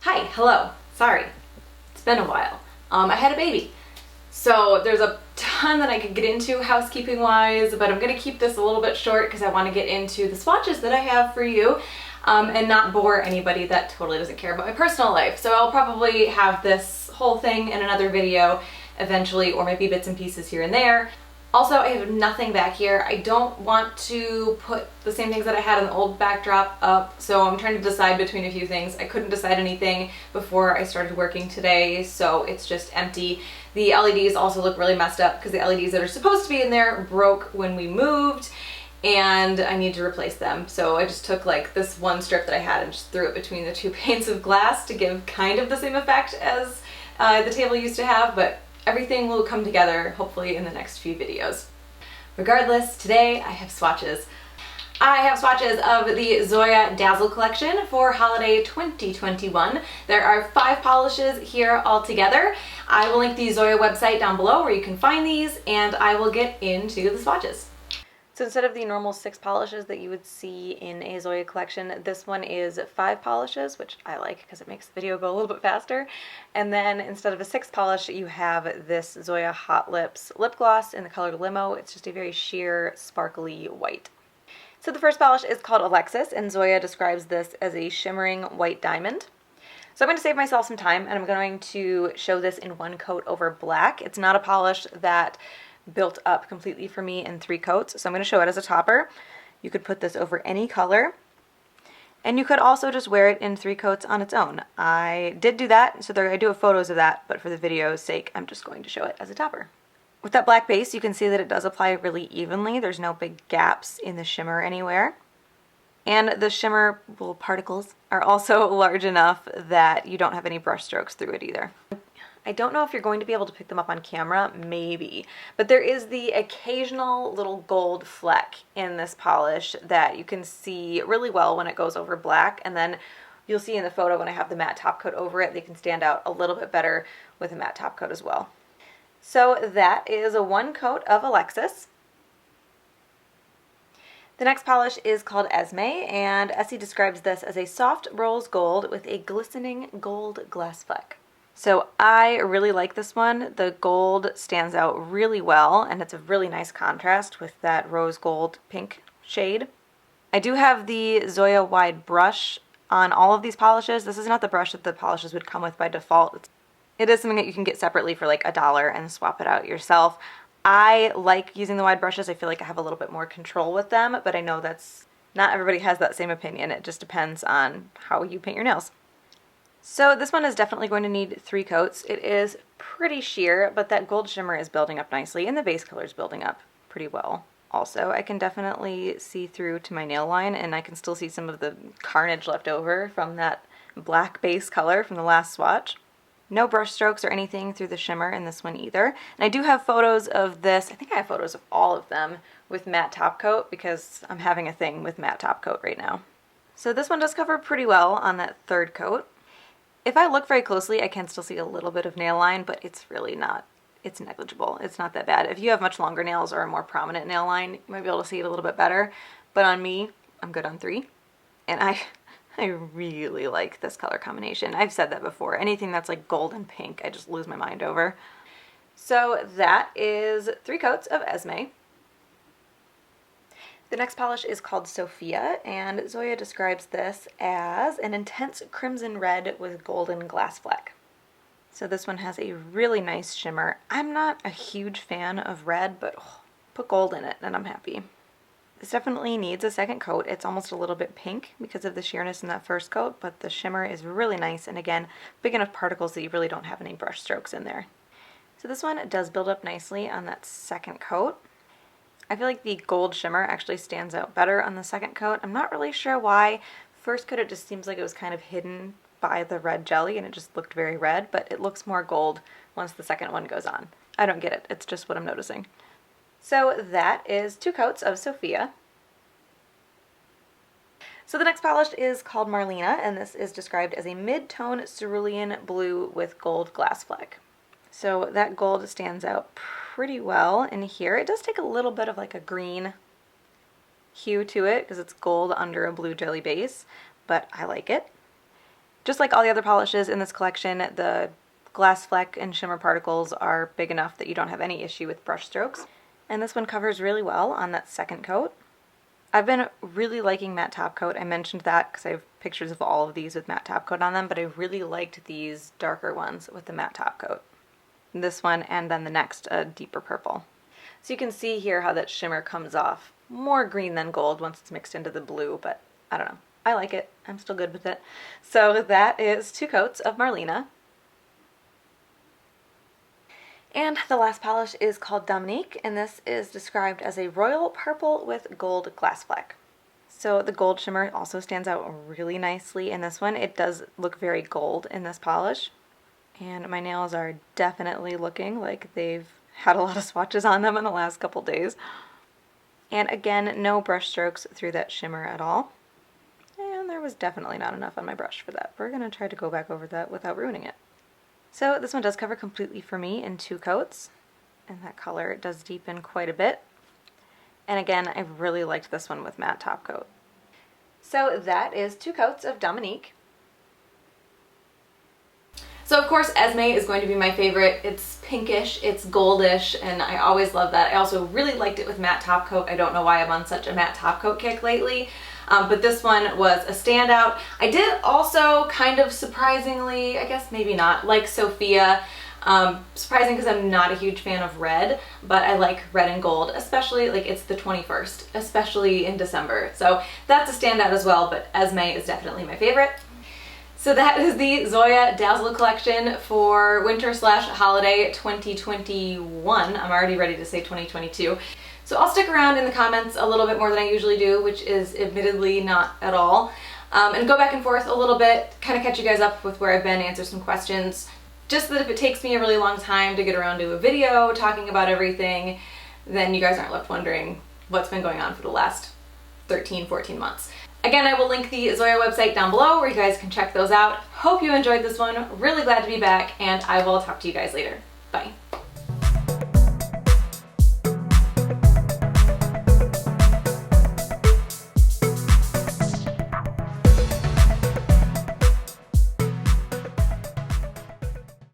Hi, hello, sorry, it's been a while. I had a baby. So there's a ton that I could get into housekeeping wise, but I'm gonna keep this a little bit short because I wanna get into the swatches that I have for you and not bore anybody that totally doesn't care about my personal life. So I'll probably have this whole thing in another video eventually, or maybe bits and pieces here and there. Also, I have nothing back here. I don't want to put the same things that I had in the old backdrop up, so I'm trying to decide between a few things. I couldn't decide anything before I started working today, so it's just empty. The LEDs also look really messed up because the LEDs that are supposed to be in there broke when we moved, and I need to replace them. So I just took like this one strip that I had and just threw it between the two panes of glass to give kind of the same effect as the table used to have, but everything will come together hopefully in the next few videos. Regardless, today I have swatches. I have swatches of the Zoya Dazzle collection for holiday 2021. There are 5 polishes here all together. I will link the Zoya website down below where you can find these, and I will get into the swatches. So instead of the normal 6 polishes that you would see in a Zoya collection, this one is 5 polishes, which I like because it makes the video go a little bit faster. And then instead of a 6th polish, you have this Zoya Hot Lips lip gloss in the color Limo. It's just a very sheer, sparkly white. So the first polish is called Alexis, and Zoya describes this as a shimmering white diamond. So I'm going to save myself some time, and I'm going to show this in one coat over black. It's not a polish that built up completely for me in 3 coats, so I'm going to show it as a topper. You could put this over any color, and you could also just wear it in 3 coats on its own. I did do that, so I do have photos of that, but for the video's sake, I'm just going to show it as a topper. With that black base, you can see that it does apply really evenly. There's no big gaps in the shimmer anywhere. And the shimmer particles are also large enough that you don't have any brush strokes through it either. I don't know if you're going to be able to pick them up on camera, maybe, but there is the occasional little gold fleck in this polish that you can see really well when it goes over black, and then you'll see in the photo when I have the matte top coat over it, they can stand out a little bit better with a matte top coat as well. So that is a 1 coat of Alexis. The next polish is called Esme, and Essie describes this as a soft rose gold with a glistening gold glass fleck. So I really like this one. The gold stands out really well, and it's a really nice contrast with that rose gold pink shade. I do have the Zoya wide brush on all of these polishes. This is not the brush that the polishes would come with by default. It is something that you can get separately for like $1 and swap it out yourself. I like using the wide brushes. I feel like I have a little bit more control with them, but I know that's not everybody has that same opinion. It just depends on how you paint your nails. So this one is definitely going to need 3 coats. It is pretty sheer, but that gold shimmer is building up nicely, and the base color is building up pretty well. Also, I can definitely see through to my nail line, and I can still see some of the carnage left over from that black base color from the last swatch. No brush strokes or anything through the shimmer in this one either. And I do have photos of this. I think I have photos of all of them with matte top coat because I'm having a thing with matte top coat right now. So this one does cover pretty well on that 3rd coat. If I look very closely, I can still see a little bit of nail line, but it's really not, it's negligible. It's not that bad. If you have much longer nails or a more prominent nail line, you might be able to see it a little bit better. But on me, I'm good on 3. And I really like this color combination. I've said that before. Anything that's like gold and pink, I just lose my mind over. So that is 3 coats of Esme. The next polish is called Sophia, and Zoya describes this as an intense crimson red with golden glass fleck. So this one has a really nice shimmer. I'm not a huge fan of red, but put gold in it and I'm happy. This definitely needs a 2nd coat. It's almost a little bit pink because of the sheerness in that 1st coat, but the shimmer is really nice, and again, big enough particles that you really don't have any brush strokes in there. So this one does build up nicely on that 2nd coat. I feel like the gold shimmer actually stands out better on the 2nd coat. I'm not really sure why. 1st coat, it just seems like it was kind of hidden by the red jelly and it just looked very red, but it looks more gold once the 2nd one goes on. I don't get it. It's just what I'm noticing. So that is 2 coats of Sophia. So the next polish is called Marlena, and this is described as a mid-tone cerulean blue with gold glass fleck. So that gold stands out pretty well in here. It does take a little bit of like a green hue to it because it's gold under a blue jelly base, but I like it. Just like all the other polishes in this collection, the glass fleck and shimmer particles are big enough that you don't have any issue with brush strokes. And this one covers really well on that second coat. I've been really liking matte top coat. I mentioned that because I have pictures of all of these with matte top coat on them, but I really liked these darker ones with the matte top coat. This one and then the next, a deeper purple. So you can see here how that shimmer comes off more green than gold once it's mixed into the blue, but I don't know. I like it. I'm still good with it. So that is 2 coats of Marlena. And the last polish is called Dominique, and this is described as a royal purple with gold glass fleck. So the gold shimmer also stands out really nicely in this one. It does look very gold in this polish. And my nails are definitely looking like they've had a lot of swatches on them in the last couple days. And again, no brush strokes through that shimmer at all. And there was definitely not enough on my brush for that. We're going to try to go back over that without ruining it. So this one does cover completely for me in 2 coats. And that color does deepen quite a bit. And again, I really liked this one with matte top coat. So that is 2 coats of Dominique. So of course Esme is going to be my favorite. It's pinkish, it's goldish, and I always love that. I also really liked it with matte top coat. I don't know why I'm on such a matte top coat kick lately, but this one was a standout. I did also kind of surprisingly, I guess maybe not, like Sophia. Surprising because I'm not a huge fan of red, but I like red and gold, especially like it's the 21st, especially in December. So that's a standout as well, but Esme is definitely my favorite. So that is the Zoya Dazzle collection for winter/holiday 2021. I'm already ready to say 2022. So I'll stick around in the comments a little bit more than I usually do, which is admittedly not at all, and go back and forth a little bit, kind of catch you guys up with where I've been, answer some questions. Just that if it takes me a really long time to get around to a video talking about everything, then you guys aren't left wondering what's been going on for the last 13, 14 months. Again, I will link the Zoya website down below where you guys can check those out. Hope you enjoyed this one. Really glad to be back, and I will talk to you guys later. Bye.